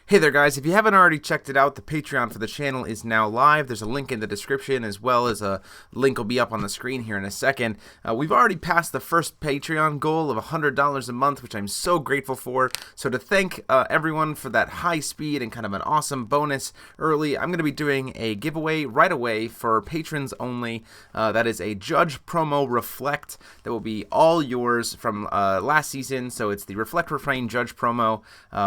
Hey there guys, if you haven't already checked it out, the Patreon for the channel is now live. There's a link in the description as well as a link will be up on the screen here in a second. We've already passed the first Patreon goal of $100 a month, which I'm so grateful for. So to thank everyone for that high speed and kind of an awesome bonus early, I'm going to be doing a giveaway right away for patrons only. That is a Judge Promo Reflect that will be all yours from last season. So it's the Reflect Refrain Judge Promo.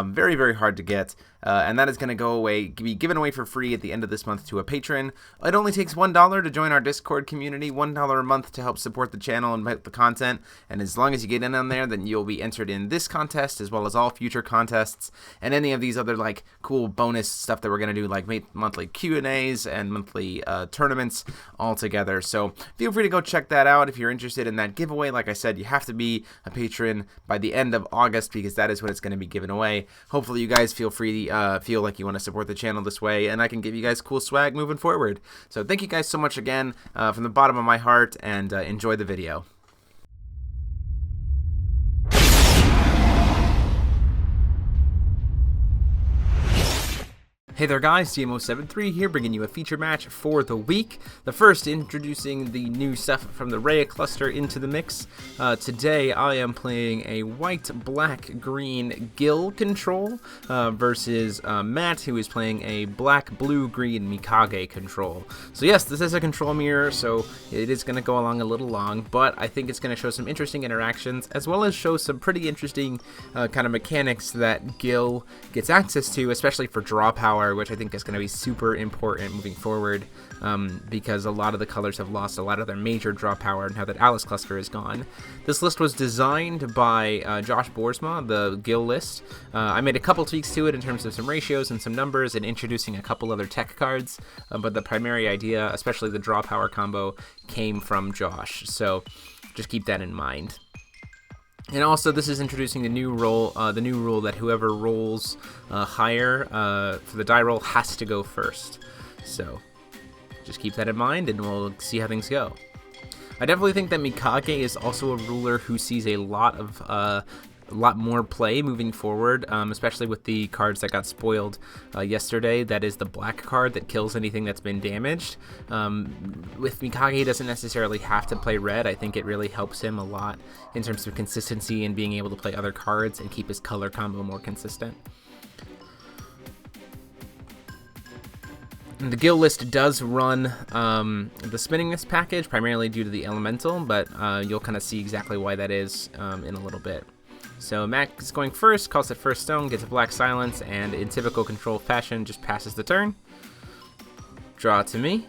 Very, very hard to get. And that is going to be given away for free at the end of this month to a patron. It only takes $1 to join our Discord community, $1 a month to help support the channel and the content, and as long as you get in on there, then you'll be entered in this contest as well as all future contests and any of these other like cool bonus stuff that we're going to do, like monthly Q&As and monthly tournaments all together. So feel free to go check that out if you're interested in that giveaway. Like I said, you have to be a patron by the end of August because that is when it's going to be given away. Hopefully you guys feel like you want to support the channel this way, and I can give you guys cool swag moving forward. So thank you guys so much again from the bottom of my heart, and enjoy the video. Hey there guys, CMO73 here, bringing you a feature match for the week. The first, introducing the new stuff from the Rhea cluster into the mix. Today I am playing a white, black, green Gill control versus Matt, who is playing a black, blue, green Mikage control. So yes, this is a control mirror, so it is going to go along a little long, but I think it's going to show some interesting interactions, as well as show some pretty interesting kind of mechanics that Gill gets access to, especially for draw power, which I think is going to be super important moving forward because a lot of the colors have lost a lot of their major draw power now that Alice cluster is gone. This list was designed by Josh Boersma, the Gill list. I made a couple tweaks to it in terms of some ratios and some numbers and introducing a couple other tech cards, but the primary idea, especially the draw power combo, came from Josh, so just keep that in mind. And also, this is introducing the new rule that whoever rolls higher for the die roll has to go first. So, just keep that in mind, and we'll see how things go. I definitely think that Mikage is also a ruler who sees a lot more play moving forward, especially with the cards that got spoiled yesterday. That is the black card that kills anything that's been damaged. With Mikage, he doesn't necessarily have to play red. I think it really helps him a lot in terms of consistency and being able to play other cards and keep his color combo more consistent. The Gill list does run the spinning this package, primarily due to the elemental, but you'll kind of see exactly why that is in a little bit. So Matt is going first, calls it first stone, gets a black silence, and in typical control fashion just passes the turn. Draw to me,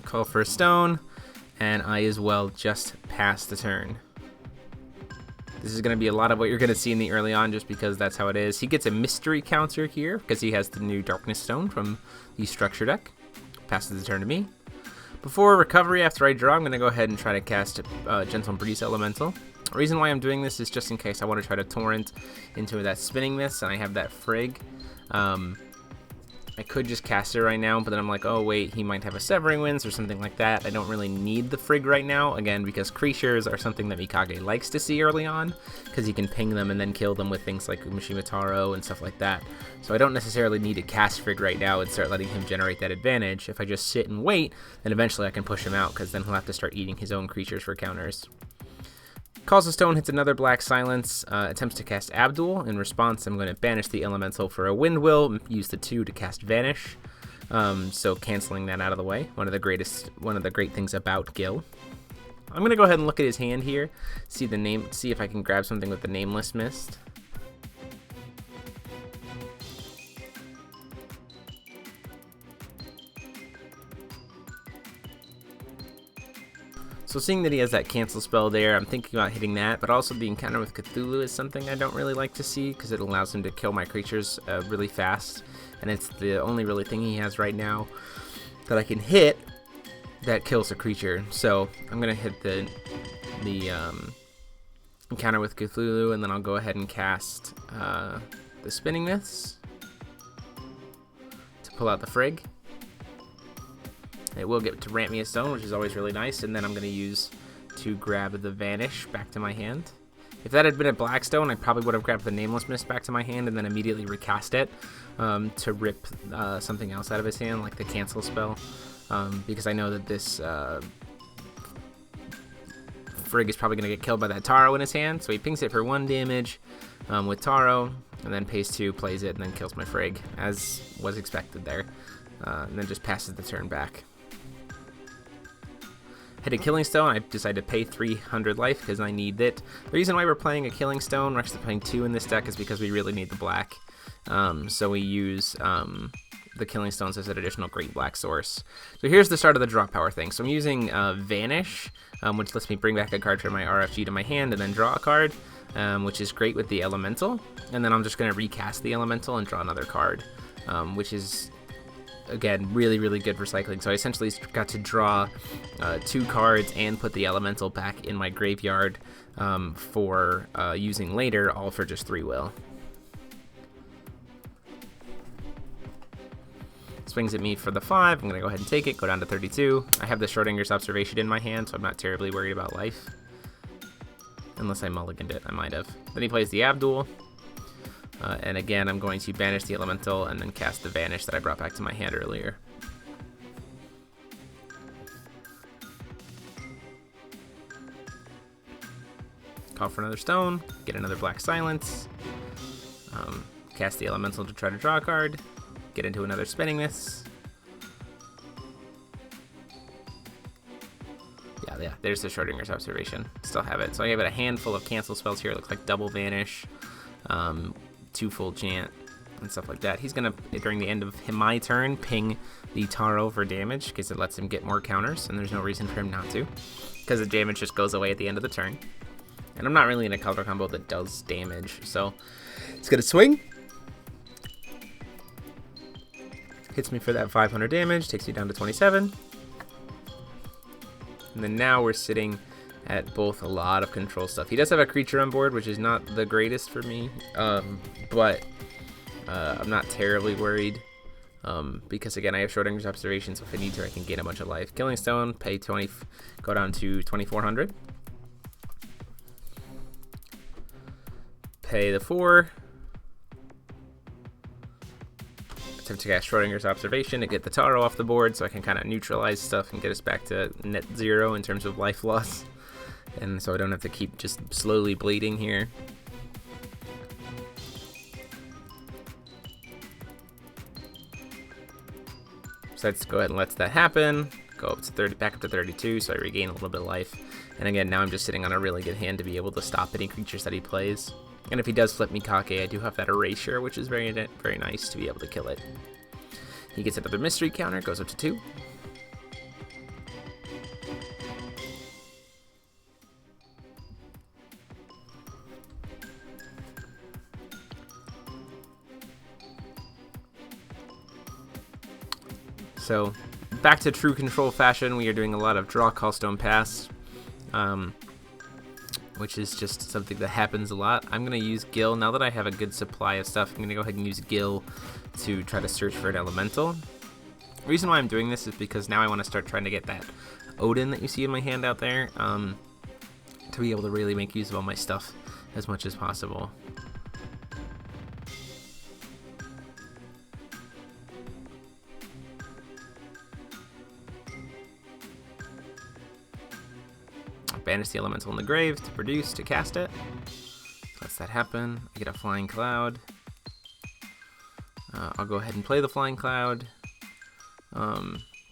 call first stone, and I as well just pass the turn. This is going to be a lot of what you're going to see in the early on just because that's how it is. He gets a mystery counter here because he has the new darkness stone from the structure deck. Passes the turn to me. Before recovery, after I draw, I'm going to go ahead and try to cast Gentle Breeze Elemental. The reason why I'm doing this is just in case I want to try to torrent into that spinning miss, and I have that frig. I could just cast it right now, but then I'm like, oh wait, he might have a Severing Winds or something like that. I don't really need the frig right now, again, because creatures are something that Mikage likes to see early on, because he can ping them and then kill them with things like Mishima Taro and stuff like that. So I don't necessarily need to cast frig right now and start letting him generate that advantage. If I just sit and wait, then eventually I can push him out, because then he'll have to start eating his own creatures for counters. Calls a stone, hits another black silence, attempts to cast Abdul. In response, I'm going to banish the elemental for a Wind Will, use the 2 to cast Vanish, so canceling that out of the way. One of the great things about Gill. I'm going to go ahead and look at his hand here, see if I can grab something with the Nameless Mist. So seeing that he has that cancel spell there, I'm thinking about hitting that, but also the encounter with Cthulhu is something I don't really like to see because it allows him to kill my creatures really fast, and it's the only really thing he has right now that I can hit that kills a creature. So I'm going to hit the encounter with Cthulhu, and then I'll go ahead and cast the Spinning Myths to pull out the frig. It will get to ramp me a stone, which is always really nice, and then I'm going to use to grab the Vanish back to my hand If that had been a Blackstone, I probably would have grabbed the Nameless Mist back to my hand and then immediately recast it to rip something else out of his hand, like the cancel spell, because I know that this Frigg is probably going to get killed by that Taro in his hand. So he pings it for 1 damage with Taro, and then pays 2, plays it, and then kills my Frigg, as was expected there, and then just passes the turn back. Hit a Killing Stone. I decided to pay 300 life because I need it. The reason why we're playing a Killing Stone, we're actually playing 2 in this deck, is because we really need the black. So we use the Killing Stones as an additional great black source. So here's the start of the draw power thing. So I'm using Vanish, which lets me bring back a card from my RFG to my hand and then draw a card, which is great with the Elemental. And then I'm just going to recast the Elemental and draw another card, which is, again, really, really good recycling. So I essentially got to draw 2 cards and put the Elemental back in my graveyard for using later, all for just 3 will. Swings at me for the 5. I'm going to go ahead and take it, go down to 32. I have the Schrodinger's Observation in my hand, so I'm not terribly worried about life. Unless I mulliganed it, I might have. Then he plays the Abdul. And again, I'm going to banish the Elemental and then cast the Vanish that I brought back to my hand earlier. Call for another stone, get another Black Silence, cast the Elemental to try to draw a card, get into another Spinning This. Yeah, there's the Schrodinger's Observation. Still have it. So I have a handful of cancel spells here. It looks like double Vanish, 2 full chant, and stuff like that. He's gonna, during the end of my turn, ping the Taro for damage because it lets him get more counters, and there's no reason for him not to, because the damage just goes away at the end of the turn. And I'm not really in a color combo that does damage, so it's gonna swing. Hits me for that 500 damage, takes me down to 27. And then now we're sitting at both a lot of control stuff. He does have a creature on board, which is not the greatest for me, but I'm not terribly worried because, again, I have Schrodinger's Observation, so if I need to, I can gain a bunch of life. Killing Stone, pay 20, go down to 2,400. Pay the 4. Attempt to cast Schrodinger's Observation to get the Taro off the board so I can kind of neutralize stuff and get us back to net 0 in terms of life loss. And so I don't have to keep just slowly bleeding here. So let's go ahead and let that happen. Go up to 30, back up to 32, so I regain a little bit of life. And again, now I'm just sitting on a really good hand to be able to stop any creatures that he plays. And if he does flip Mikage, I do have that Erasure, which is very, very nice to be able to kill it. He gets another Mystery counter, goes up to 2. So, back to true control fashion, we are doing a lot of draw, call, stone, pass, which is just something that happens a lot. I'm going to use Gill. Now that I have a good supply of stuff, I'm going to go ahead and use Gill to try to search for an elemental. The reason why I'm doing this is because now I want to start trying to get that Odin that you see in my hand out there, to be able to really make use of all my stuff as much as possible. Banish the elemental in the grave to produce, to cast it. Lets that happen. I get a Flying Cloud. I'll go ahead and play the Flying Cloud,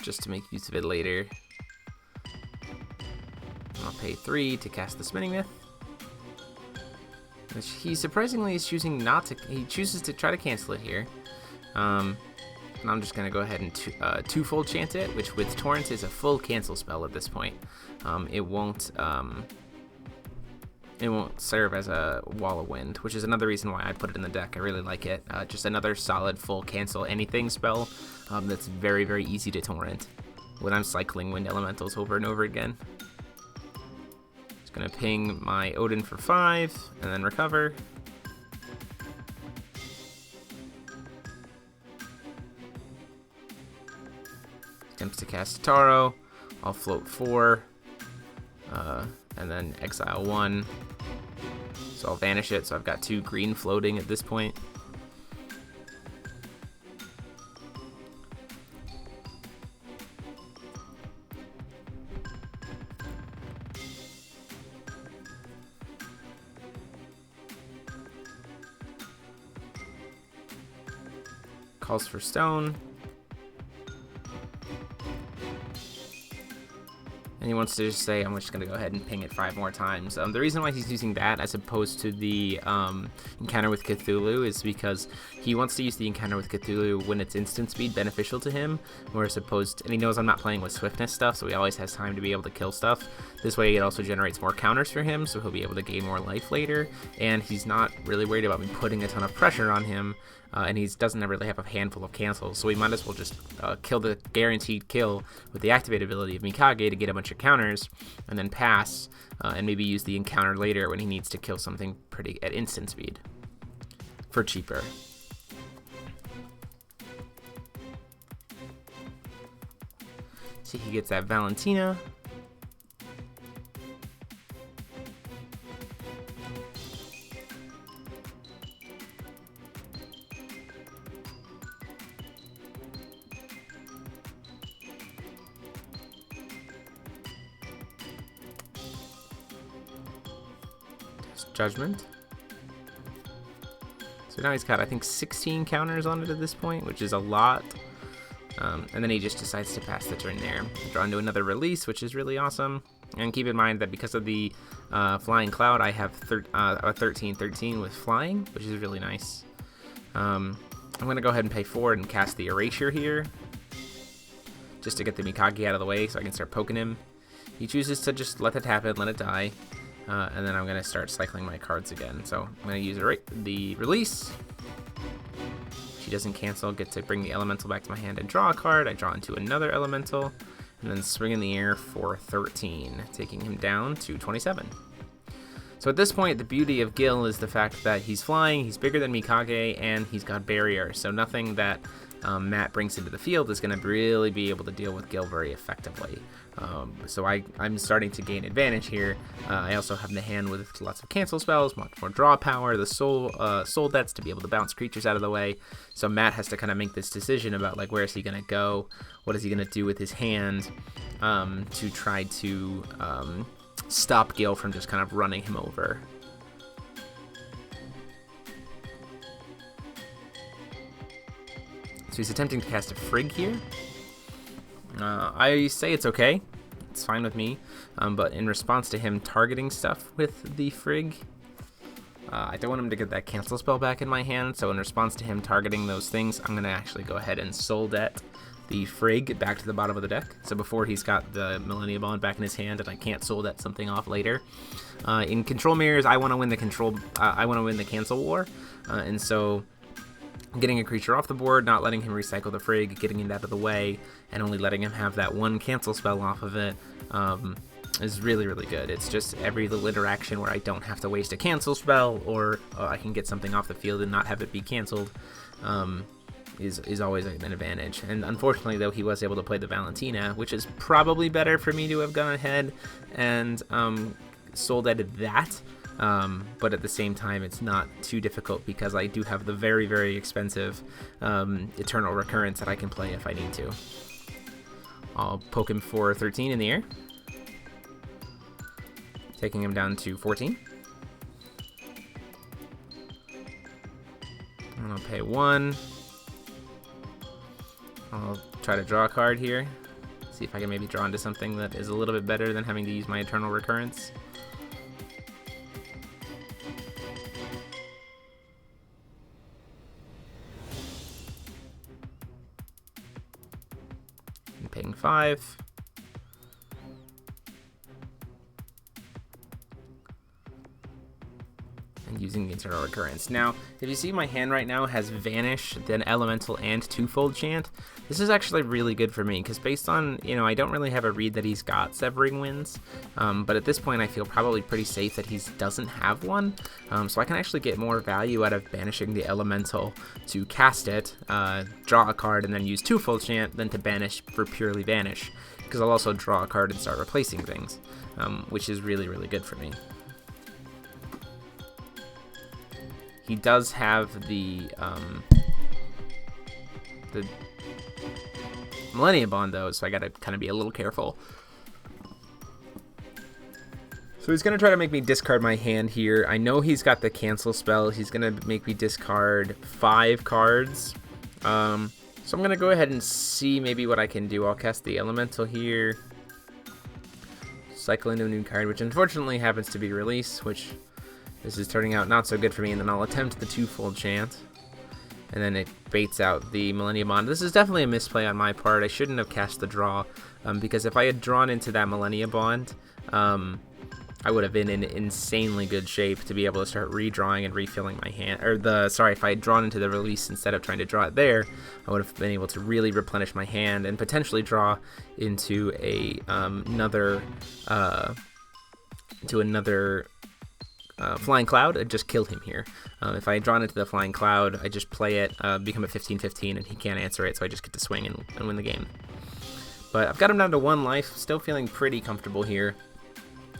just to make use of it later. I'll pay 3 to cast the Spinning Myth, which he surprisingly is choosing not to. He chooses to try to cancel it here. And I'm just going to go ahead and 2-fold chant it, which with Torrent is a full cancel spell at this point. It won't serve as a Wall of Wind, which is another reason why I put it in the deck. I really like it. Just another solid full cancel anything spell that's very, very easy to Torrent when I'm cycling Wind Elementals over and over again. Just going to ping my Odin for 5 and then recover. Attempts to cast Taro. I'll float 4, and then exile 1. So I'll vanish it, so I've got 2 green floating at this point. Calls for stone. And he wants to just say, I'm just going to go ahead and ping it 5 more times. The reason why he's using that as opposed to the encounter with Cthulhu is because he wants to use the encounter with Cthulhu when it's instant speed beneficial to him, whereas and he knows I'm not playing with swiftness stuff, so he always has time to be able to kill stuff. This way it also generates more counters for him, so he'll be able to gain more life later, and he's not really worried about me putting a ton of pressure on him, and he doesn't really have a handful of cancels, so we might as well just kill the guaranteed kill with the activate ability of Mikage to get a bunch of counters, and then pass, and maybe use the encounter later when he needs to kill something pretty at instant speed for cheaper. See, he gets that Valentina. Judgment. So now he's got, I think, 16 counters on it at this point, which is a lot. And then he just decides to pass the turn there. Draw into another release, which is really awesome. And keep in mind that because of the flying cloud, I have a 13/13 with flying, which is really nice. I'm going to go ahead and pay 4 and cast the Erasure here, just to get the Mikage out of the way so I can start poking him. He chooses to just let that happen, let it die. And then I'm going to start cycling my cards again. So I'm going to use the release. She doesn't cancel, get to bring the elemental back to my hand and draw a card. I draw into another elemental, and then swing in the air for 13, taking him down to 27. So at this point, the beauty of Gill is the fact that he's flying, he's bigger than Mikage, and he's got barrier. So nothing that Matt brings into the field is going to really be able to deal with Gill very effectively. So I'm starting to gain advantage here. I also have the hand with lots of cancel spells, much more draw power, the soul debts to be able to bounce creatures out of the way. So Matt has to kind of make this decision about, like, where is he going to go? What is he going to do with his hand to try to stop Gill from just kind of running him over. So he's attempting to cast a Frig here. I say it's okay. It's fine with me. But in response to him targeting stuff with the Frig, I don't want him to get that cancel spell back in my hand. So in response to him targeting those things, I'm going to actually go ahead and Soul Debt the Frig back to the bottom of the deck. So before he's got the Millennia Bond back in his hand, and I can't Soul Debt something off later. In Control Mirrors, I want to win the I want to win the cancel war, and so getting a creature off the board, not letting him recycle the Frig, getting it out of the way, and only letting him have that one cancel spell off of it is really, really good. It's just every little interaction where I don't have to waste a cancel spell, or I can get something off the field and not have it be canceled, is always an advantage. And unfortunately, though, he was able to play the Valentina, which is probably better for me to have gone ahead and Soul Deaded that. But at the same time, it's not too difficult because I do have the very, very expensive Eternal Recurrence that I can play if I need to. I'll poke him for 13 in the air, taking him down to 14. And I'll pay 1. I'll try to draw a card here, see if I can maybe draw into something that is a little bit better than having to use my Eternal Recurrence. Paying 5. And using the Eternal Recurrence. Now, if you see my hand right now has Vanish, then Elemental, and Twofold Chant, this is actually really good for me, because based on, I don't really have a read that he's got Severing Winds, but at this point I feel probably pretty safe that he doesn't have one, so I can actually get more value out of banishing the Elemental to cast it, draw a card, and then use Twofold Chant, than to banish for purely Vanish, because I'll also draw a card and start replacing things, which is really, really good for me. he does have the Millennium Bond, though, so I gotta kind of be a little careful. So he's going to try to make me discard my hand here. I know he's got the cancel spell. He's going to make me discard 5 cards. So I'm going to go ahead and see maybe what I can do. I'll cast the Elemental here. Cycle into a new card, which unfortunately happens to be Release, which this is turning out not so good for me. And then I'll attempt the 2-fold chant. And then it baits out the Millennium Bond. This is definitely a misplay on my part. I shouldn't have cast the draw, because if I had drawn into that Millennium Bond, I would have been in insanely good shape to be able to start redrawing and refilling my hand. If I had drawn into the Release instead of trying to draw it there, I would have been able to really replenish my hand and potentially draw into another Flying Cloud and just kill him here. If I had drawn into the Flying Cloud, I just play it, become a 15-15, and he can't answer it, so I just get to swing and win the game. But I've got him down to 1 life, still feeling pretty comfortable here.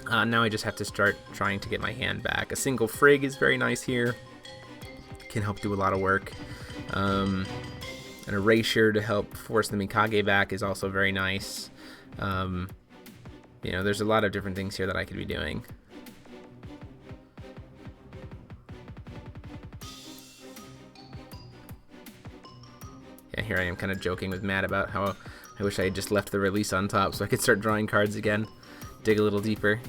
Now I just have to start trying to get my hand back. A single Frigg is very nice here. Can help do a lot of work. An Erasure to help force the Mikage back is also very nice. There's a lot of different things here that I could be doing. Yeah, here I am kind of joking with Matt about how I wish I had just left the Release on top so I could start drawing cards again. Dig a little deeper.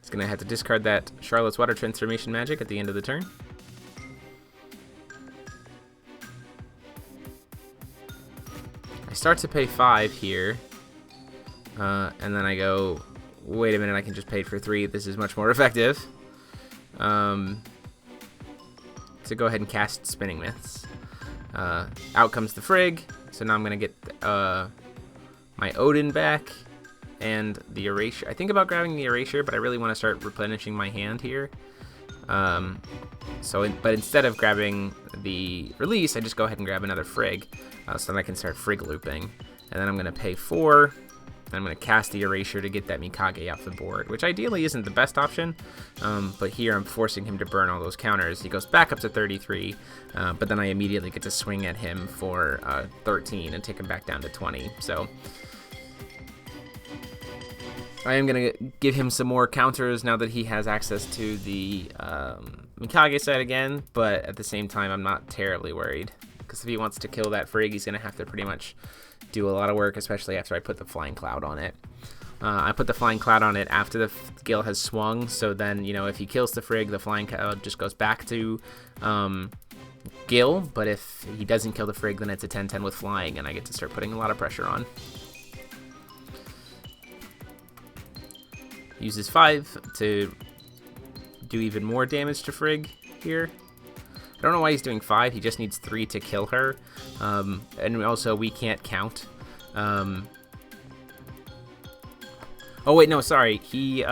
He's going to have to discard that Charlotte's Water Transformation Magic at the end of the turn. I start to pay 5 here. And then I go, wait a minute, I can just pay for 3. This is much more effective. So go ahead and cast Spinning Myths. Out comes the Frigg. So now I'm going to get my Odin back and the Erasure. I think about grabbing the Erasure, but I really want to start replenishing my hand here. But instead of grabbing the Release, I just go ahead and grab another Frigg, so then I can start Frigg looping. And then I'm going to pay 4. I'm going to cast the Erasure to get that Mikage off the board, which ideally isn't the best option, but here I'm forcing him to burn all those counters. He goes back up to 33, but then I immediately get to swing at him for 13 and take him back down to 20. So I am going to give him some more counters now that he has access to the Mikage set again, but at the same time I'm not terribly worried, because if he wants to kill that Frigg, he's going to have to pretty much do a lot of work, especially after I put the Flying Cloud on it. I put the Flying Cloud on it after the Gill has swung, so then, if he kills the Frigg, the Flying Cloud just goes back to Gill, but if he doesn't kill the Frigg, then it's a 10-10 with flying, and I get to start putting a lot of pressure on. Uses 5 to do even more damage to Frigg here. I don't know why he's doing 5. He just needs 3 to kill her. And also, we can't count. Oh, wait, no, sorry. He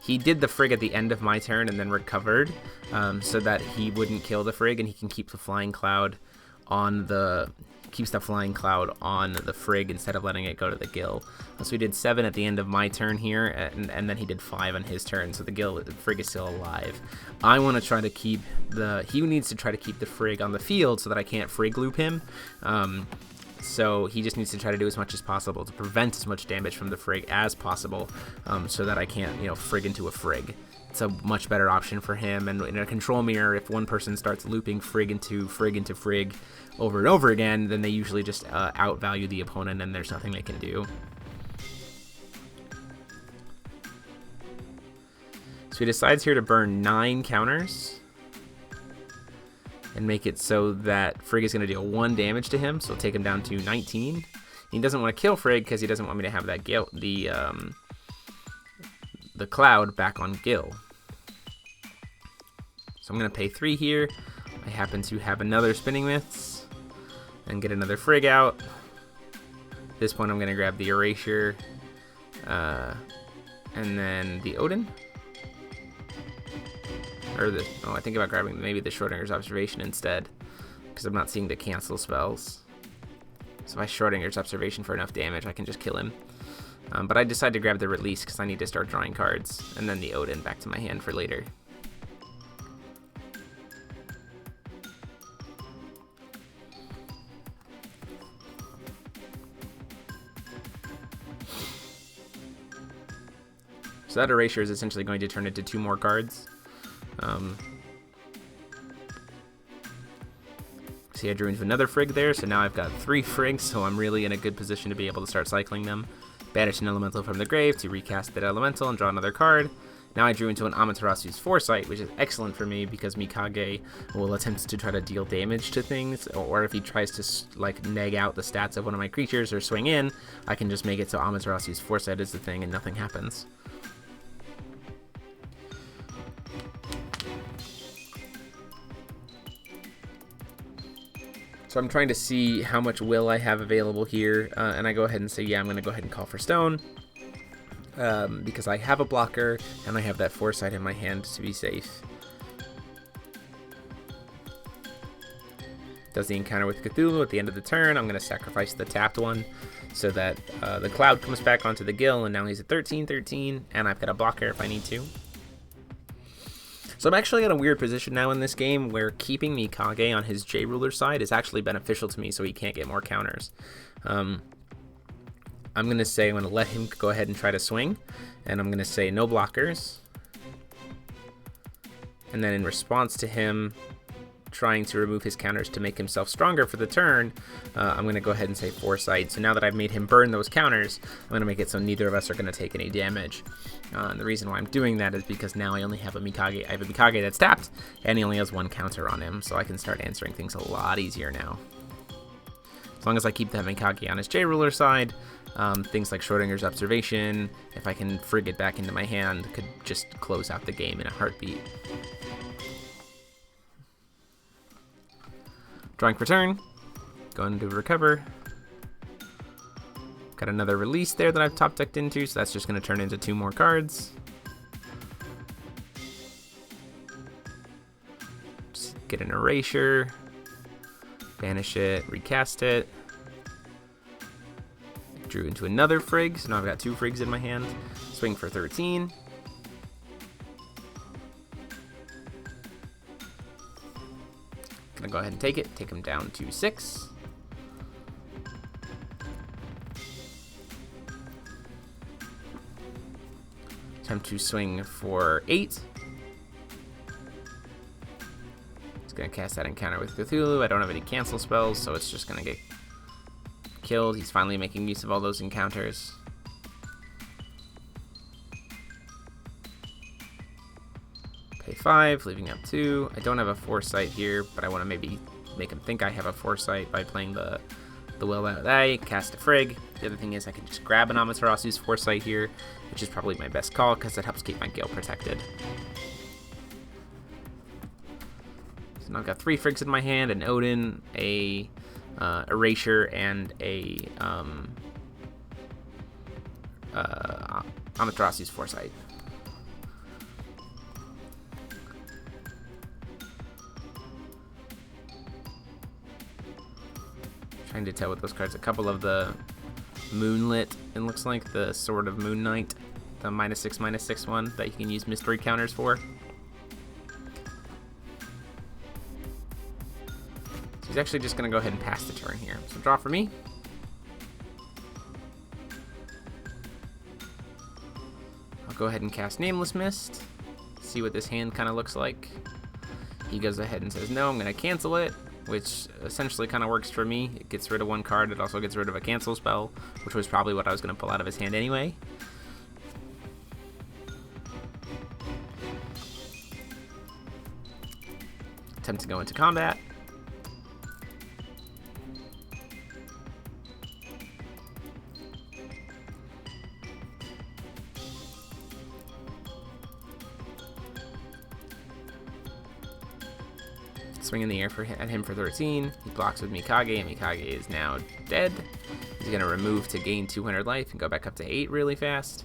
did the Frigg at the end of my turn and then recovered, so that he wouldn't kill the Frigg, and he can keep the Flying Cloud on the... keeps the Flying Cloud on the Frigg instead of letting it go to the Gill. So we did 7 at the end of my turn here, and then he did 5 on his turn, so the Frigg is still alive. I want to try to keep he needs to try to keep the Frigg on the field so that I can't Frigg loop him. So he just needs to try to do as much as possible to prevent as much damage from the Frigg as possible, so that I can't, Frigg into a Frigg. It's a much better option for him. And in a control mirror, if one person starts looping Frigg into Frigg over and over again, then they usually just outvalue the opponent, and there's nothing they can do. So he decides here to burn 9 counters and make it so that Frigg is going to deal 1 damage to him, so it'll take him down to 19. He doesn't want to kill Frigg because he doesn't want me to have that the Cloud back on Gill. So I'm going to pay 3 here. I happen to have another Spinning Myths and get another Frigg out. At this point I'm going to grab the Erasure and then the Odin. I think about grabbing maybe the Schrodinger's Observation instead, because I'm not seeing the cancel spells. So if I Schrodinger's Observation for enough damage, I can just kill him. But I decided to grab the release because I need to start drawing cards, and then the Odin back to my hand for later. So that erasure is essentially going to turn into 2 more cards. See, I drew into another Frigg there, so now I've got 3 Friggs, so I'm really in a good position to be able to start cycling them. Banish an elemental from the grave to recast that elemental and draw another card. Now I drew into an Amaterasu's Foresight, which is excellent for me because Mikage will attempt to try to deal damage to things, or if he tries to like neg out the stats of one of my creatures or swing in, I can just make it so Amaterasu's Foresight is the thing and nothing happens. So I'm trying to see how much will I have available here, and I go ahead and say, yeah, I'm going to go ahead and call for stone, because I have a blocker, and I have that Foresight in my hand to be safe. Does the encounter with Cthulhu at the end of the turn. I'm going to sacrifice the tapped one, so that the cloud comes back onto the Gill, and now he's at 13-13, and I've got a blocker if I need to. So I'm actually in a weird position now in this game where keeping Mikage on his J-Ruler side is actually beneficial to me so he can't get more counters. I'm going to say I'm going to let him go ahead and try to swing, and I'm going to say no blockers. And then in response to him trying to remove his counters to make himself stronger for the turn, I'm going to go ahead and say Foresight. So now that I've made him burn those counters, I'm going to make it so neither of us are going to take any damage. And the reason why I'm doing that is because now I only have a Mikage. I have a Mikage that's tapped, and he only has 1 counter on him, so I can start answering things a lot easier now. As long as I keep that Mikage on his J-Ruler side, things like Schrodinger's Observation, if I can frig it back into my hand, could just close out the game in a heartbeat. Drawing for turn, going to recover. Got another release there that I've top decked into, so that's just going to turn into 2 more cards. Just get an erasure, banish it, recast it. Drew into another Frigg, so now I've got 2 Friggs in my hand. Swing for 13. Gonna go ahead and take it, take him down to 6. Attempt to swing for 8. It's gonna cast that encounter with Cthulhu. I don't have any cancel spells, so it's just gonna get killed. He's finally making use of all those encounters. Pay 5, leaving up 2. I don't have a Foresight here, but I want to maybe make him think I have a Foresight by playing the Will Out Die, cast a Frigg. The other thing is I can just grab an Amaterasu's Foresight here, which is probably my best call because it helps keep my Gill protected. So now I've got 3 Friggs in my hand, an Odin, a Erasure, and a Amaterasu's Foresight. Trying to tell with those cards. A couple of the Moonlit, it looks like, the Sword of Moon Knight, the -6/-6 one that you can use mystery counters for. So he's actually just going to go ahead and pass the turn here. So draw for me. I'll go ahead and cast Nameless Mist, see what this hand kind of looks like. He goes ahead and says no, I'm going to cancel it, which essentially kind of works for me. It gets rid of 1 card. It also gets rid of a cancel spell, which was probably what I was going to pull out of his hand anyway. Attempt to go into combat. Swing in the air at him for 13. He blocks with Mikage, and Mikage is now dead. He's going to remove to gain 200 life and go back up to 8 really fast.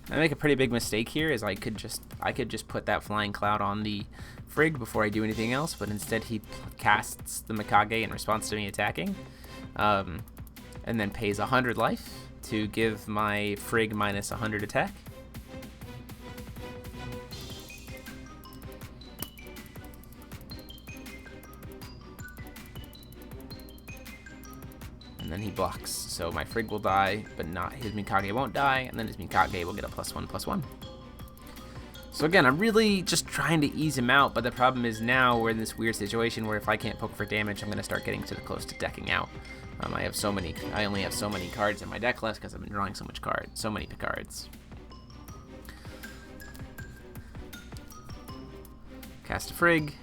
I make a pretty big mistake here, is I could just put that flying cloud on the Frigg before I do anything else, but instead he casts the Mikage in response to me attacking, and then pays 100 life to give my Frigg minus 100 attack. And then he blocks, so my Frigg will die, but not his Mikage won't die, and then his Mikage will get a +1/+1. So again, I'm really just trying to ease him out, but the problem is now we're in this weird situation where if I can't poke for damage, I'm going to start getting too close to decking out. I only have so many cards in my deck left because I've been drawing so many cards. Cast a Frigg,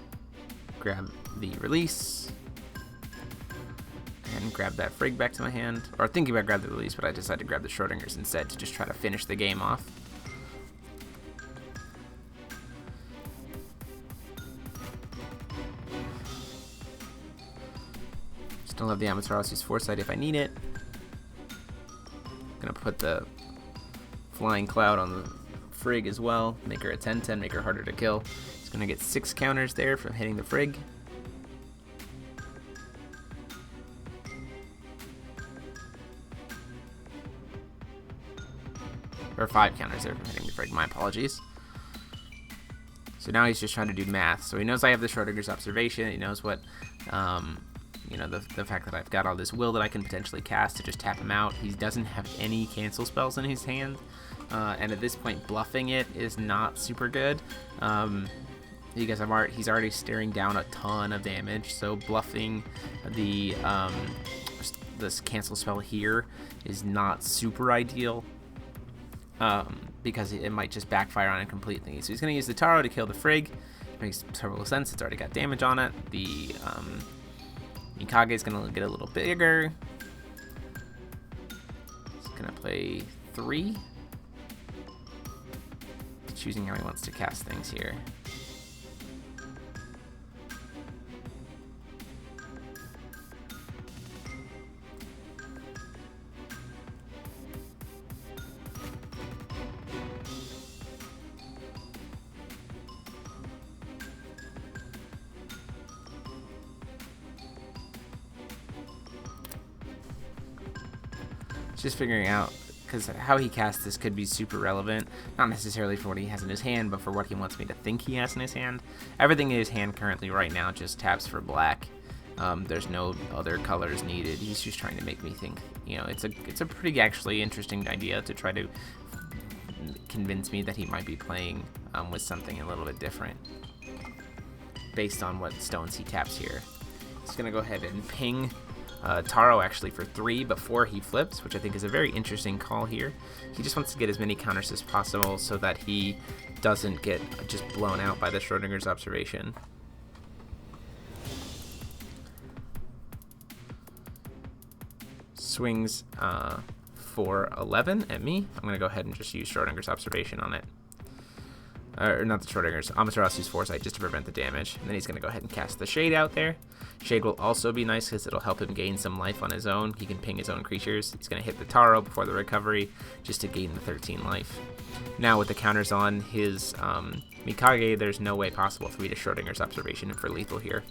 grab the release, and grab that Frigg back to my hand. Or thinking about grab the release, but I decided to grab the Schrodinger's instead to just try to finish the game off. Still have the Amaterasu's Foresight if I need it. Gonna put the Flying Cloud on the Frigg as well. Make her a 10/10, make her harder to kill. He's gonna get 6 counters there from hitting the Frigg. Or 5 counters there from hitting the Frigg, my apologies. So now he's just trying to do math. So he knows I have the Schrodinger's Observation. He knows what, you know, the fact that I've got all this will that I can potentially cast to just tap him out. He doesn't have any cancel spells in his hand. And at this point, bluffing it is not super good. Because he's already staring down a ton of damage. So bluffing this cancel spell here is not super ideal. Because it might just backfire on it completely. So he's going to use the Taro to kill the Frigg. Makes total sense. It's already got damage on it. The Mikage is going to get a little bigger. He's going to play 3. Choosing how he wants to cast things here. Just figuring out, because how he casts this could be super relevant, not necessarily for what he has in his hand, but for what he wants me to think he has in his hand. Everything in his hand currently right now just taps for black. There's no other colors needed. He's just trying to make me think, you know, it's a pretty actually interesting idea to try to convince me that he might be playing with something a little bit different based on what stones he taps here. He's gonna go ahead and ping Taro actually for 3 before he flips, which I think is a very interesting call here. He just wants to get as many counters as possible so that he doesn't get just blown out by the Schrodinger's Observation. Swings for 11 at me. I'm going to go ahead and just use Schrodinger's Observation on it. Or not the Schrodinger's, Amaterasu's Foresight, just to prevent the damage. And then he's going to go ahead and cast the Shade out there. Shade will also be nice because it'll help him gain some life on his own. He can ping his own creatures. He's going to hit the Taro before the recovery just to gain the 13 life. Now with the counters on his Mikage, there's no way possible for me to Schrodinger's Observation for lethal here.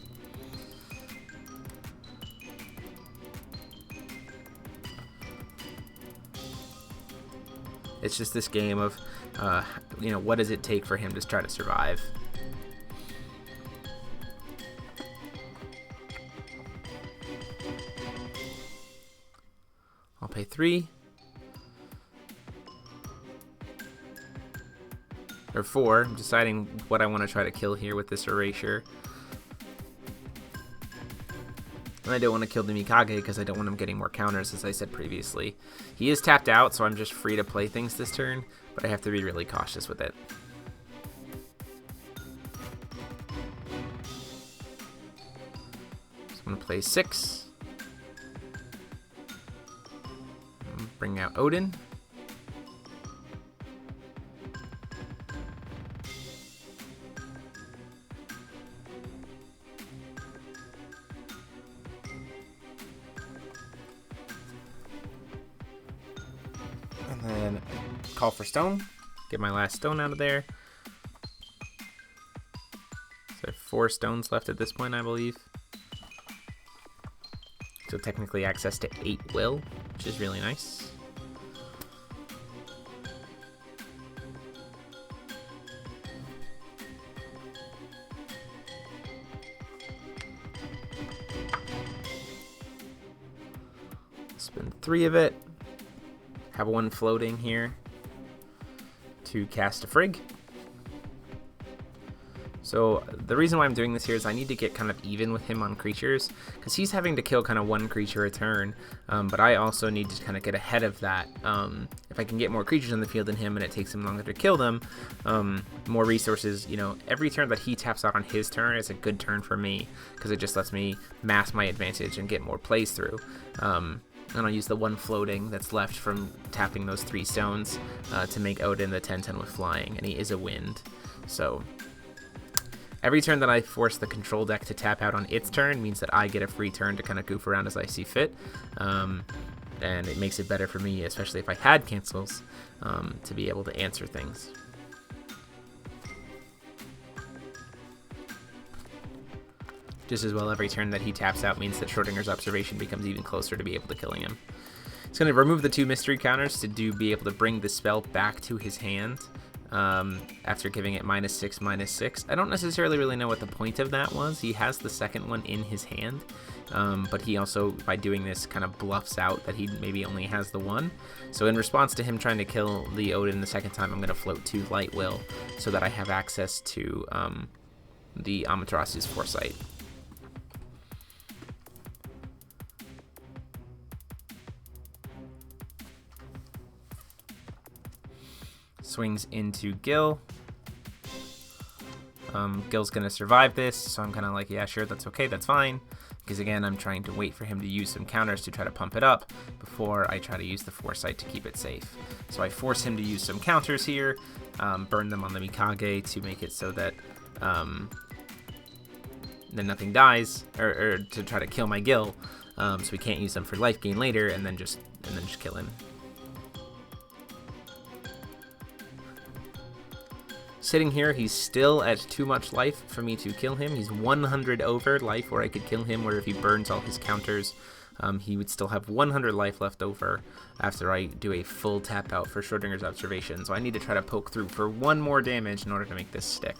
It's just this game of, you know, what does it take for him to try to survive? I'll pay 3. Or 4. I'm deciding what I want to try to kill here with this Erasure. And I don't want to kill the Mikage because I don't want him getting more counters, as I said previously. He is tapped out, so I'm just free to play things this turn, but I have to be really cautious with it. So I'm going to play 6. Bring out Odin. And then call for stone. Get my last stone out of there. So I have 4 stones left at this point, I believe. So technically access to 8 will, which is really nice. Spend 3 of it. Have 1 floating here to cast a Frig. So the reason why I'm doing this here is I need to get kind of even with him on creatures, because he's having to kill kind of 1 creature a turn, but I also need to kind of get ahead of that. If I can get more creatures on the field than him and it takes him longer to kill them, more resources, you know, every turn that he taps out on his turn is a good turn for me, because it just lets me mass my advantage and get more plays through. And I'll use the 1 floating that's left from tapping those 3 stones to make Odin the 10/10 with flying, and he is a wind. So every turn that I force the control deck to tap out on its turn means that I get a free turn to kind of goof around as I see fit. And it makes it better for me, especially if I had cancels, to be able to answer things. Just as well, every turn that he taps out means that Schrodinger's observation becomes even closer to be able to killing him. It's going to remove the 2 mystery counters to be able to bring the spell back to his hand. After giving it -6, -6. I don't necessarily really know what the point of that was. He has the second one in his hand, but he also, by doing this, kind of bluffs out that he maybe only has the 1. So in response to him trying to kill the Odin the second time, I'm going to float 2 Light Will so that I have access to the Amaterasu's Foresight. Swings into Gill. Gill's gonna survive this, so I'm kind of like, yeah, sure, that's okay, that's fine. Because again, I'm trying to wait for him to use some counters to try to pump it up before I try to use the Foresight to keep it safe. So I force him to use some counters here, burn them on the Mikage to make it so that then nothing dies, or to try to kill my Gill, so we can't use them for life gain later, and then just kill him. Sitting here, he's still at too much life for me to kill him. He's 100 over life where I could kill him, where if he burns all his counters, he would still have 100 life left over after I do a full tap out for Schrodinger's observation. So I need to try to poke through for 1 more damage in order to make this stick.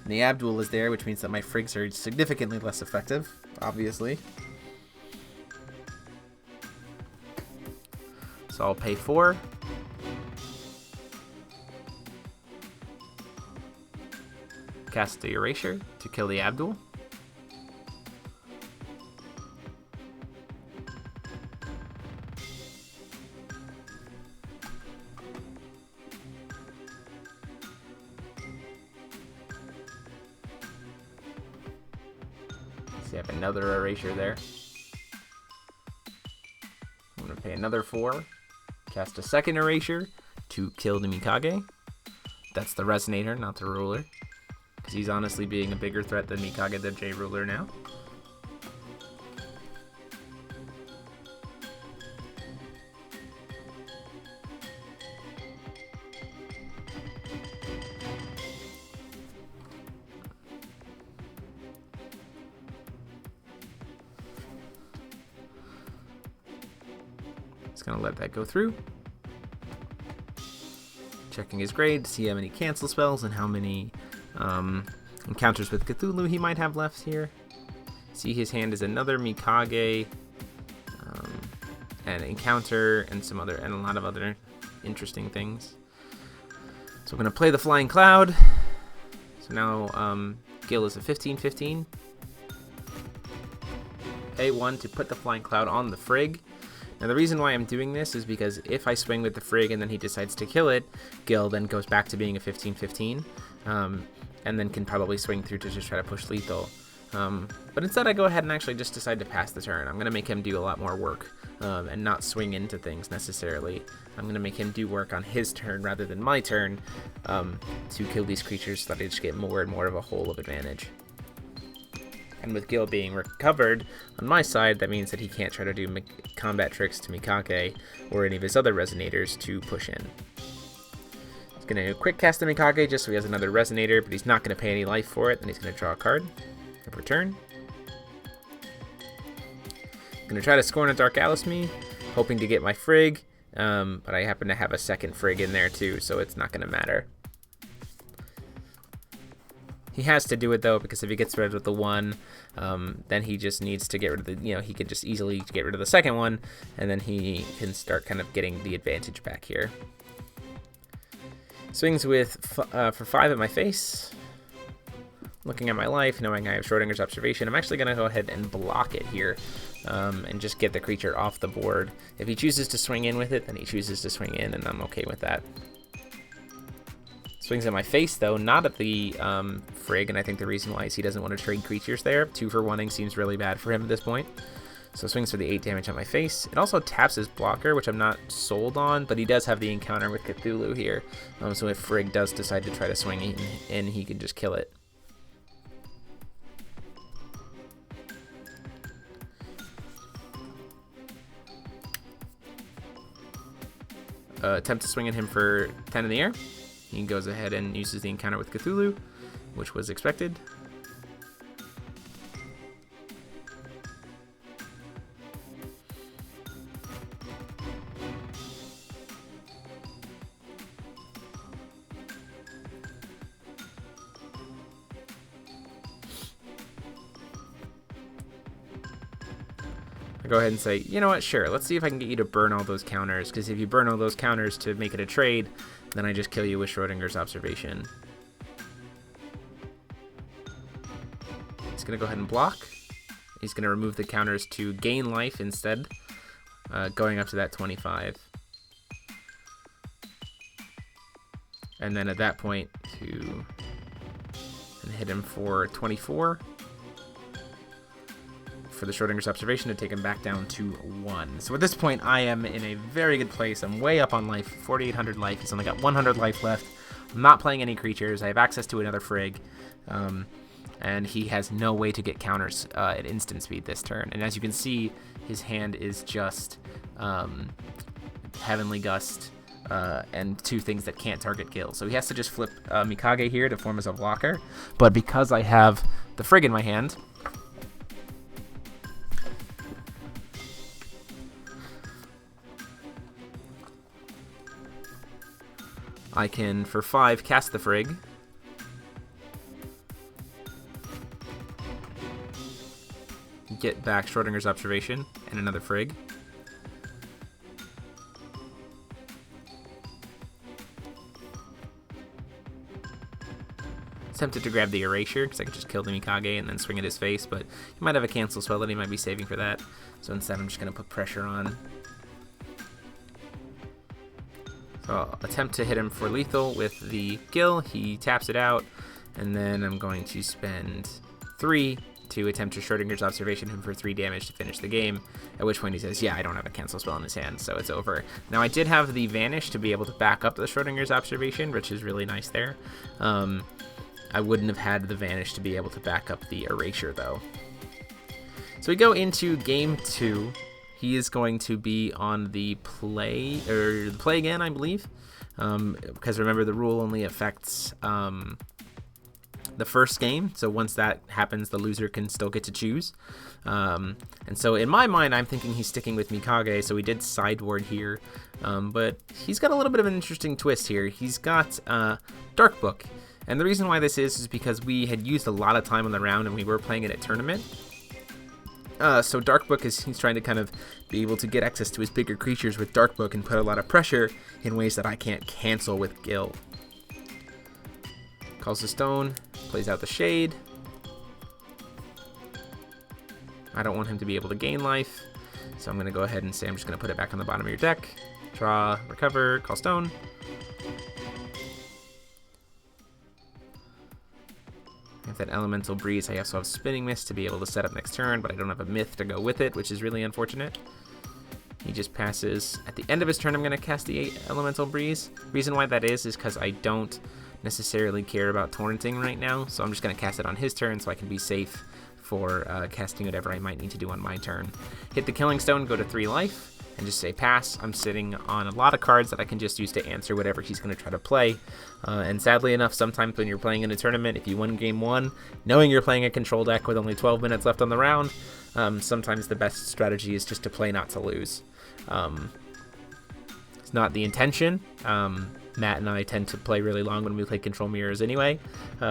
And the Abdul is there, which means that my Frigs are significantly less effective, obviously. So I'll pay 4. Cast the Erasure to kill the Abdul. See, I have another Erasure there. I'm going to pay another 4. Cast a second Erasure to kill the Mikage. That's the Resonator, not the Ruler. Because he's honestly being a bigger threat than Mikage the J Ruler now. Just gonna let that go through. Checking his grade to see how many cancel spells and how many encounters with Cthulhu he might have left here. See, his hand is another Mikage, an encounter, and a lot of other interesting things. So I'm gonna play the Flying Cloud. So now Gill is a 15/15. Pay 1 to put the Flying Cloud on the Frig. Now the reason why I'm doing this is because if I swing with the Frig and then he decides to kill it, Gill then goes back to being a 15/15, and then can probably swing through to just try to push lethal. But instead I go ahead and actually just decide to pass the turn. I'm going to make him do a lot more work and not swing into things necessarily. I'm going to make him do work on his turn rather than my turn to kill these creatures so that I just get more and more of a hole of advantage. And with Gill being recovered on my side, that means that he can't try to do combat tricks to Mikage or any of his other resonators to push in. He's going to quick cast the Mikage just so he has another resonator, but he's not going to pay any life for it. Then he's going to draw a card of return. I'm going to try to scorn a Dark Alchemy, hoping to get my Frigg, but I happen to have a second Frigg in there too, so it's not going to matter. He has to do it though, because if he gets rid of the one, then he just needs to get rid of the, he could just easily get rid of the second one, and then he can start kind of getting the advantage back here. Swings with for 5 at my face. Looking at my life, knowing I have Schrodinger's Observation, I'm actually going to go ahead and block it here, and just get the creature off the board. If he chooses to swing in with it, then he chooses to swing in, and I'm okay with that. Swings at my face, though, not at the Frigg, and I think the reason why is he doesn't want to trade creatures there. 2 for 1-ing seems really bad for him at this point. So swings for the 8 damage on my face. It also taps his blocker, which I'm not sold on, but he does have the encounter with Cthulhu here. So if Frigg does decide to try to swing in, he can just kill it. Attempt to swing at him for 10 in the air. He goes ahead and uses the encounter with Cthulhu, which was expected. Go ahead and say, you know what, sure, let's see if I can get you to burn all those counters, because if you burn all those counters to make it a trade, then I just kill you with Schrodinger's Observation. He's going to go ahead and block. He's going to remove the counters to gain life instead, going up to that 25. And then at that point, to hit him for 24. For the Schrodinger's Observation to take him back down to 1. So at this point, I am in a very good place. I'm way up on life, 4,800 life. He's only got 100 life left. I'm not playing any creatures. I have access to another Frigg, and he has no way to get counters at instant speed this turn. And as you can see, his hand is just Heavenly Gust and 2 things that can't target Gill. So he has to just flip Mikage here to form as a blocker. But because I have the Frigg in my hand, I can, for 5, cast the Frigg. Get back Schrodinger's Observation and another Frigg. Tempted to grab the Erasure, because I could just kill the Mikage and then swing at his face, but he might have a cancel spell that he might be saving for that. So instead I'm just going to put pressure on. So I'll attempt to hit him for lethal with the Gill. He taps it out, and then I'm going to spend 3 to attempt to Schrodinger's Observation him for 3 damage to finish the game, at which point he says, yeah, I don't have a cancel spell in his hand, so it's over. Now I did have the Vanish to be able to back up the Schrodinger's Observation, which is really nice there. I wouldn't have had the Vanish to be able to back up the Erasure, though. So we go into Game 2. He is going to be on the play again, I believe, because remember the rule only affects the first game. So once that happens, the loser can still get to choose. And so in my mind, I'm thinking he's sticking with Mikage. So we did sideboard here, but he's got a little bit of an interesting twist here. He's got Dark Book, and the reason why this is because we had used a lot of time on the round and we were playing in a tournament. So Dark Book he's trying to kind of be able to get access to his bigger creatures with Dark Book and put a lot of pressure in ways that I can't cancel with Gill. Calls the Stone, plays out the Shade. I don't want him to be able to gain life, so I'm going to go ahead and say I'm just going to put it back on the bottom of your deck. Draw, recover, call Stone. With that Elemental Breeze, I also have Spinning Mist to be able to set up next turn, but I don't have a Myth to go with it, which is really unfortunate. He just passes. At the end of his turn, I'm going to cast the Elemental Breeze. Reason why that is because I don't necessarily care about torrenting right now, so I'm just going to cast it on his turn so I can be safe for casting whatever I might need to do on my turn. Hit the Killing Stone, go to 3 life, and just say pass. I'm sitting on a lot of cards that I can just use to answer whatever he's going to try to play. And sadly enough, sometimes when you're playing in a tournament, if you win game 1, knowing you're playing a control deck with only 12 minutes left on the round, sometimes the best strategy is just to play not to lose. It's not the intention. Matt and I tend to play really long when we play Control Mirrors anyway,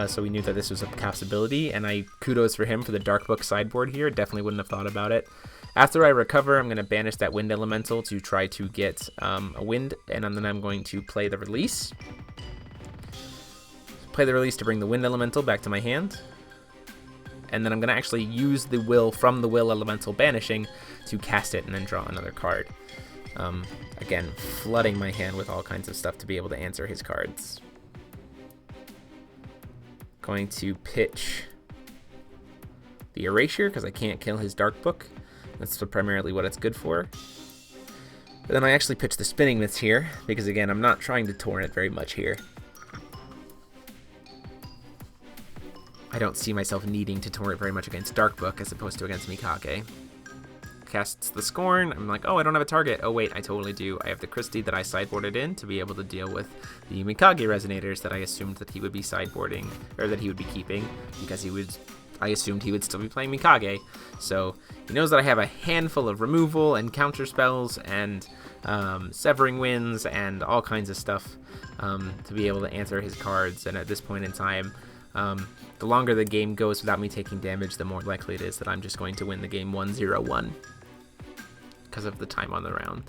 so we knew that this was a possibility, and kudos for him for the Dark Book sideboard here. Definitely wouldn't have thought about it. After I recover, I'm going to banish that Wind Elemental to try to get a Wind, and then I'm going to play the Release. Play the Release to bring the Wind Elemental back to my hand. And then I'm going to actually use the Will from the Will Elemental banishing to cast it and then draw another card. Again, flooding my hand with all kinds of stuff to be able to answer his cards. Going to pitch the Erasure because I can't kill his Dark Book. That's primarily what it's good for. But then I actually pitch the Spinning Myths here because, again, I'm not trying to torrent very much here. I don't see myself needing to torrent very much against Dark Book as opposed to against Mikage. Casts the Scorn. I'm like, oh, I don't have a target. Oh, wait, I totally do. I have the Christie that I sideboarded in to be able to deal with the Mikage Resonators that I assumed that he would be sideboarding, or that he would be keeping, because I assumed he would still be playing Mikage. So he knows that I have a handful of removal and counter spells and Severing Winds and all kinds of stuff to be able to answer his cards. And at this point in time, the longer the game goes without me taking damage, the more likely it is that I'm just going to win the game 1-0-1 because of the time on the round.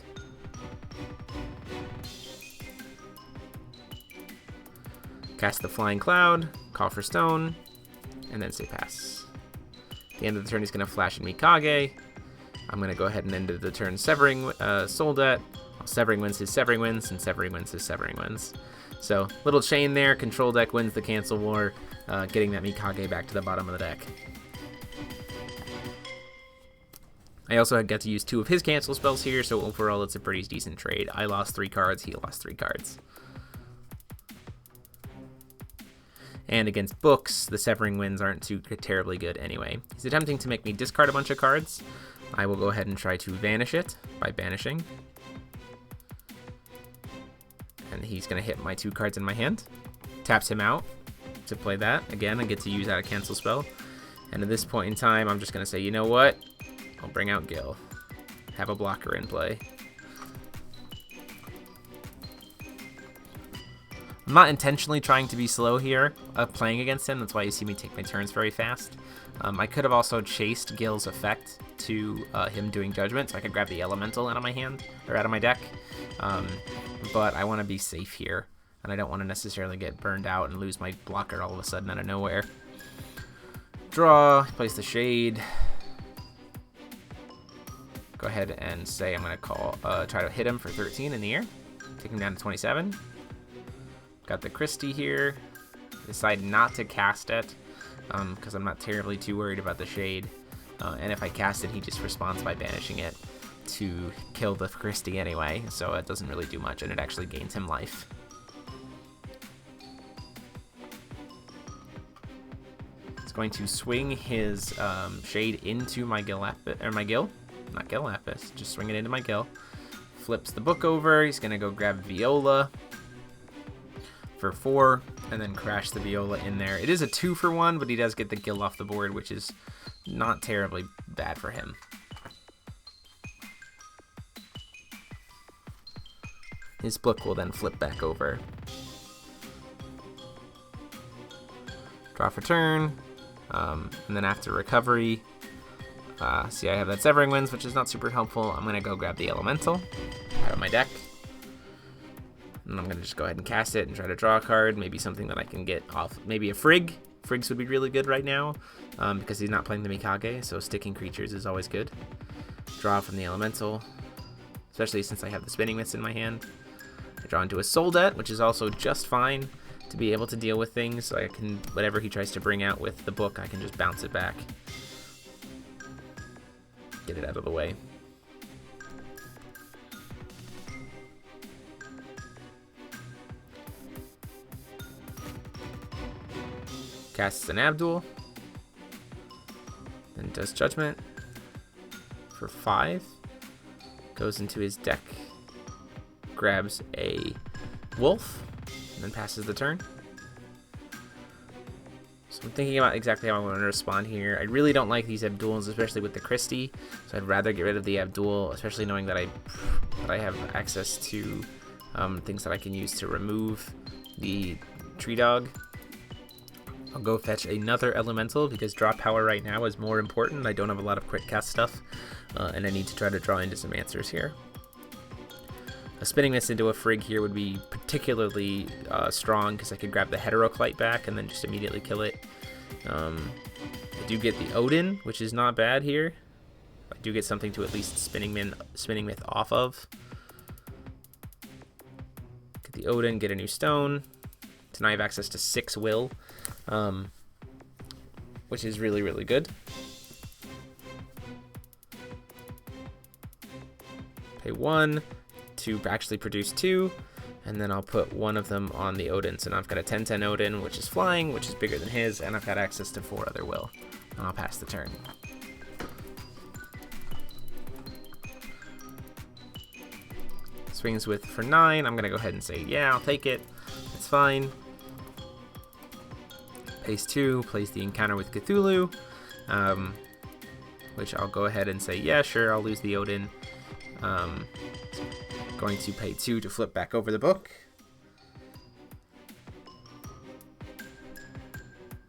Cast the Flying Cloud, call for Stone, and then say pass. At the end of the turn, he's going to flash in Mikage. I'm going to go ahead and end the turn Severing Soul Debt. Severing Winds his Severing Winds, and Severing Winds his Severing Winds. So, little chain there. Control deck wins the Cancel War, getting that Mikage back to the bottom of the deck. I also got to use 2 of his cancel spells here, so overall it's a pretty decent trade. I lost 3 cards, he lost 3 cards. And against books, the Severing Winds aren't too terribly good anyway. He's attempting to make me discard a bunch of cards. I will go ahead and try to vanish it by banishing. And he's going to hit my 2 cards in my hand. Taps him out to play that. Again, I get to use that cancel spell. And at this point in time, I'm just going to say, you know what? I'll bring out Gill. Have a blocker in play. I'm not intentionally trying to be slow here playing against him. That's why you see me take my turns very fast. I could have also chased Gill's effect to him doing Judgment, so I could grab the Elemental out of my hand, or out of my deck. But I want to be safe here, and I don't want to necessarily get burned out and lose my blocker all of a sudden out of nowhere. Draw, place the Shade. Go ahead and say I'm going to try to hit him for 13 in the air. Take him down to 27. Got the Christie here. Decide not to cast it because I'm not terribly too worried about the Shade. And if I cast it, he just responds by banishing it to kill the Christie anyway, so it doesn't really do much, and it actually gains him life. It's going to swing his Shade into my Gill, not Gill Lapis, just swing it into my Gill. Flips the book over. He's going to go grab Viola for 4, and then crash the Viola in there. It is a 2-for-1, but he does get the Gill off the board, which is not terribly bad for him. His book will then flip back over. Draw for turn, and then after recovery, see I have that Severing Winds, which is not super helpful. I'm going to go grab the Elemental out of my deck. And I'm going to just go ahead and cast it and try to draw a card. Maybe something that I can get off. Maybe a Frigg. Friggs would be really good right now because he's not playing the Mikage, so sticking creatures is always good. Draw from the Elemental, especially since I have the Spinning Myths in my hand. I draw into a Soul Debt, which is also just fine to be able to deal with things. So I can, whatever he tries to bring out with the book, I can just bounce it back. Get it out of the way. Casts an Abdul. does Judgment for 5. Goes into his deck. Grabs a wolf. And then passes the turn. So I'm thinking about exactly how I want to respond here. I really don't like these Abduls, especially with the Christie. So I'd rather get rid of the Abdul, especially knowing that I have access to things that I can use to remove the Tree Dog. I'll go fetch another Elemental because draw power right now is more important. I don't have a lot of quick cast stuff, and I need to try to draw into some answers here. Spinning this into a Frigg here would be particularly strong because I could grab the Heteroclite back and then just immediately kill it. I do get the Odin, which is not bad here. I do get something to at least Spinning Myth off of. Get the Odin, get a new stone. So now I have access to 6 will, which is really, really good. Pay 1 to actually produce 2, and then I'll put one of them on the Odin. So now I've got a 10/10 Odin, which is flying, which is bigger than his, and I've got access to 4 other will. And I'll pass the turn. Swings with for 9. I'm gonna go ahead and say, yeah, I'll take it. It's fine. Pays 2, plays the encounter with Cthulhu, which I'll go ahead and say, yeah, sure, I'll lose the Odin. Going to pay 2 to flip back over the book.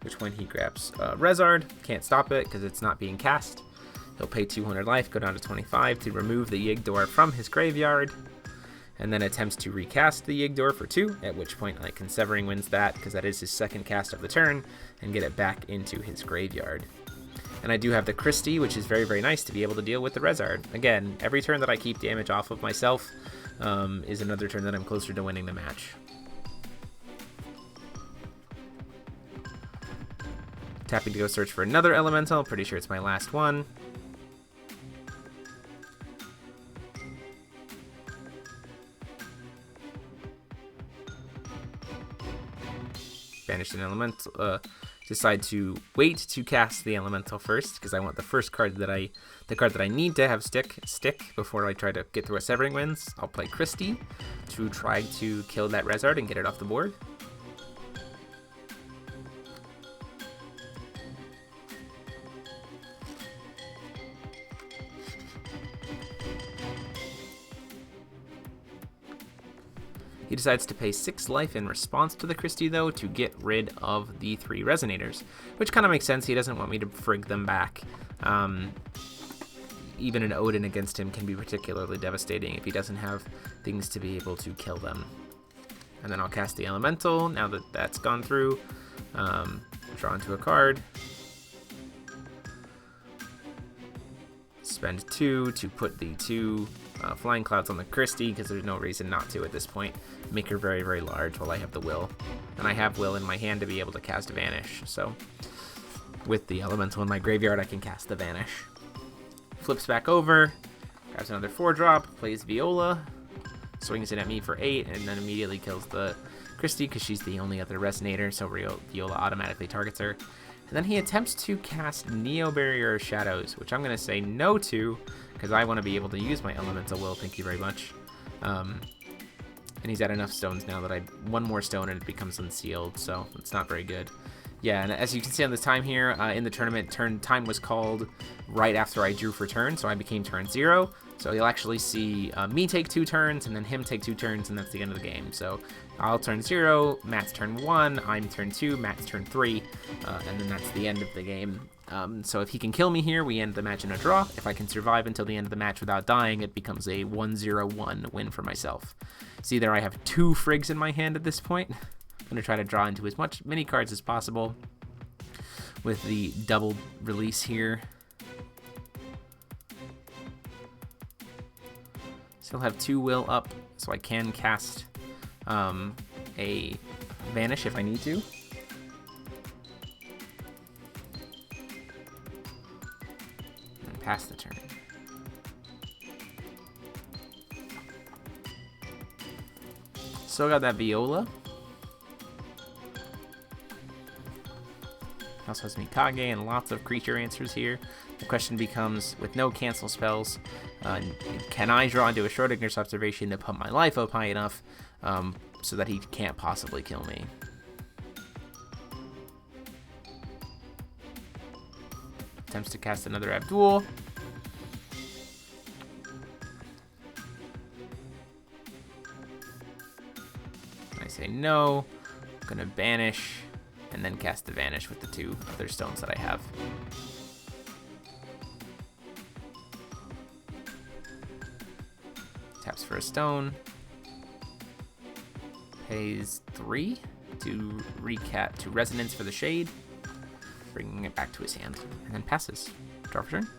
Which when he grabs Rezard, can't stop it because it's not being cast. He'll pay 200 life, go down to 25 to remove the Yigdor from his graveyard. And then attempts to recast the Yigdor for 2, at which point I can Severing Winds that, because that is his second cast of the turn, and get it back into his graveyard. And I do have the Christie, which is very, very nice to be able to deal with the Rezard. Again, every turn that I keep damage off of myself is another turn that I'm closer to winning the match. Tapping to go search for another Elemental, pretty sure it's my last one. Banished an Elemental, decide to wait to cast the Elemental first because I want the first card the card that I need to have stick before I try to get through a Severing Winds. I'll play Christie to try to kill that Rezard and get it off the board. He decides to pay 6 life in response to the Christie, though, to get rid of the 3 Resonators, which kind of makes sense. He doesn't want me to frig them back. Even an Odin against him can be particularly devastating if he doesn't have things to be able to kill them. And then I'll cast the Elemental, now that that's gone through. Draw into a card. Spend 2 to put the 2 Flying Clouds on the Christie, because there's no reason not to at this point. Make her very, very large while I have the will. And I have will in my hand to be able to cast Vanish, so with the Elemental in my graveyard, I can cast the Vanish. Flips back over, grabs another 4-drop, plays Viola, swings it at me for 8, and then immediately kills the Christie because she's the only other Resonator, so Viola automatically targets her. And then he attempts to cast Neo Barrier of Shadows, which I'm going to say no to, because I want to be able to use my Elemental Will, thank you very much. And he's at enough stones now that one more stone and it becomes unsealed, so it's not very good. Yeah, and as you can see on this time here, in the tournament, time was called right after I drew for turn, so I became turn 0. So you'll actually see me take 2 turns, and then him take 2 turns, and that's the end of the game. So I'll turn 0, Matt's turn 1, I'm turn 2, Matt's turn 3, and then that's the end of the game. So if he can kill me here, we end the match in a draw. If I can survive until the end of the match without dying, it becomes a 1-0-1 win for myself. See there, I have 2 Friggs in my hand at this point. I'm going to try to draw into as many cards as possible with the double release here. Still have 2 will up, so I can cast a Vanish if I need to. And pass the turn. Still got that Viola. Also has Mikage and lots of creature answers here. The question becomes, with no cancel spells, can I draw into a Schrodinger's observation to put my life up high enough so that he can't possibly kill me? Attempts to cast another Abdul. I say no. I'm gonna banish and then cast the Vanish with the 2 other stones that I have. Taps for a stone. Pays 3 to to Resonance for the Shade, bringing it back to his hand, and then passes. Draw for turn.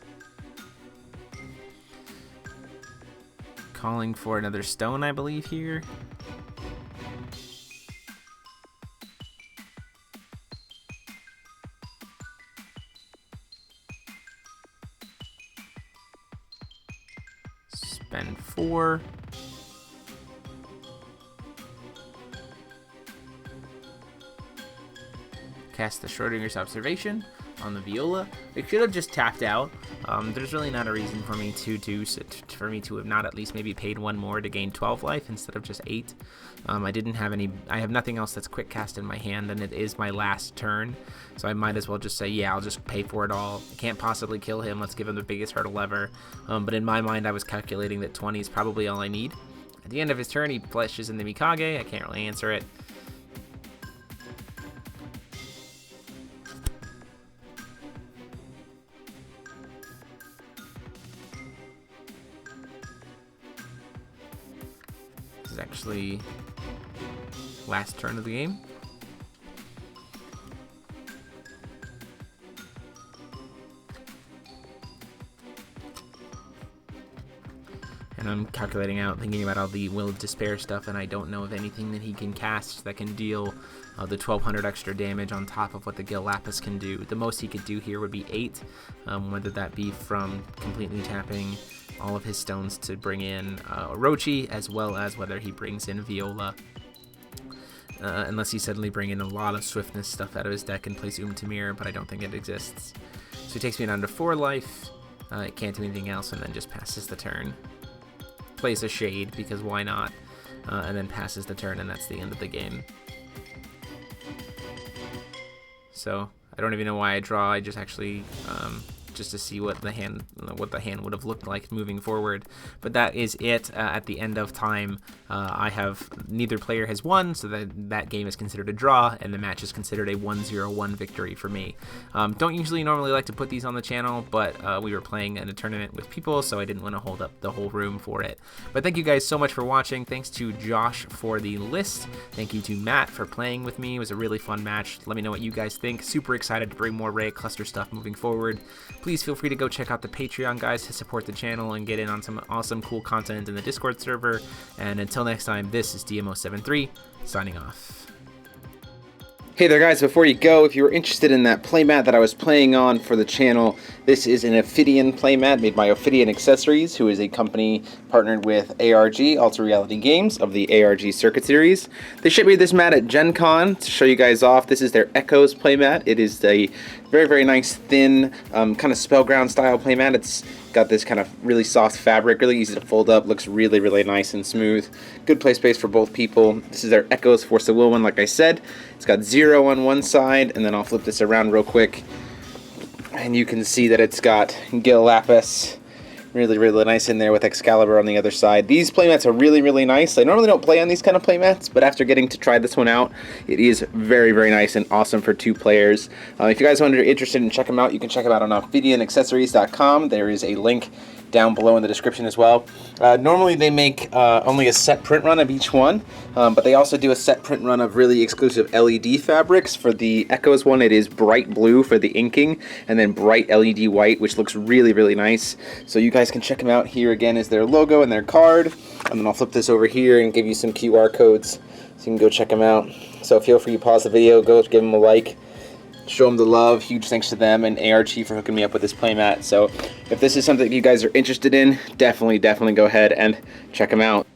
Calling for another stone, I believe, here. Spend 4. Cast the Schrodinger's Observation on the Viola. It should have just tapped out. There's really not a reason for me to have not at least maybe paid 1 more to gain 12 life instead of just 8. I have nothing else that's quick cast in my hand, and it is my last turn, so I might as well just say, yeah, I'll just pay for it all. I can't possibly kill him. Let's give him the biggest hurdle ever. But in my mind, I was calculating that 20 is probably all I need. At the end of his turn, he flashes in the Mikage. I can't really answer it. This is actually last turn of the game. And I'm calculating out, thinking about all the Will of Despair stuff, and I don't know of anything that he can cast that can deal the 1200 extra damage on top of what the Gill Lapis can do. The most he could do here would be 8, whether that be from completely tapping all of his stones to bring in Orochi, as well as whether he brings in Viola. Unless he suddenly bring in a lot of swiftness stuff out of his deck and plays Tamir, but I don't think it exists. So he takes me down to 4 life, it can't do anything else, and then just passes the turn. Plays a Shade, because why not, and then passes the turn, and that's the end of the game. So I don't even know why I draw. I just actually just to see what the hand would have looked like moving forward. But that is it. At the end of time, neither player has won, so that game is considered a draw, and the match is considered a 1-0-1 victory for me. Don't usually normally like to put these on the channel, but we were playing in a tournament with people, so I didn't want to hold up the whole room for it. But thank you guys so much for watching. Thanks to Josh for the list. Thank you to Matt for playing with me. It was a really fun match. Let me know what you guys think. Super excited to bring more Ray Cluster stuff moving forward. Please feel free to go check out the Patreon, guys, to support the channel and get in on some awesome, cool content in the Discord server. And until next time, this is DMO73, signing off. Hey there guys, before you go, if you were interested in that playmat that I was playing on for the channel, this is an Ophidian playmat made by Ophidian Accessories, who is a company partnered with ARG, Alter Reality Games, of the ARG Circuit Series. They shipped me this mat at Gen Con to show you guys off. This is their Echoes playmat. It is a very, very nice, thin, kind of Spellground style playmat. It's got this kind of really soft fabric, really easy to fold up, looks really, really nice and smooth. Good play space for both people. This is their Echoes Force of Will one, like I said. It's got 0 on one side, and then I'll flip this around real quick, and you can see that it's got Gill Lapis, really, really nice in there with Excalibur on the other side. These playmats are really, really nice. I normally don't play on these kind of playmats, but after getting to try this one out, it is very, very nice and awesome for 2 players. If you guys are interested in check them out, you can check them out on OphidianAccessories.com. There is a link down below in the description as well. Normally they make only a set print run of each one, but they also do a set print run of really exclusive LED fabrics. For the Echoes one, it is bright blue for the inking, and then bright LED white, which looks really, really nice. So you guys can check them out. Here again is their logo and their card, and then I'll flip this over here and give you some QR codes so you can go check them out. So feel free to pause the video, go give them a like, show them the love. Huge thanks to them and ARG for hooking me up with this playmat. So if this is something you guys are interested in, definitely go ahead and check them out.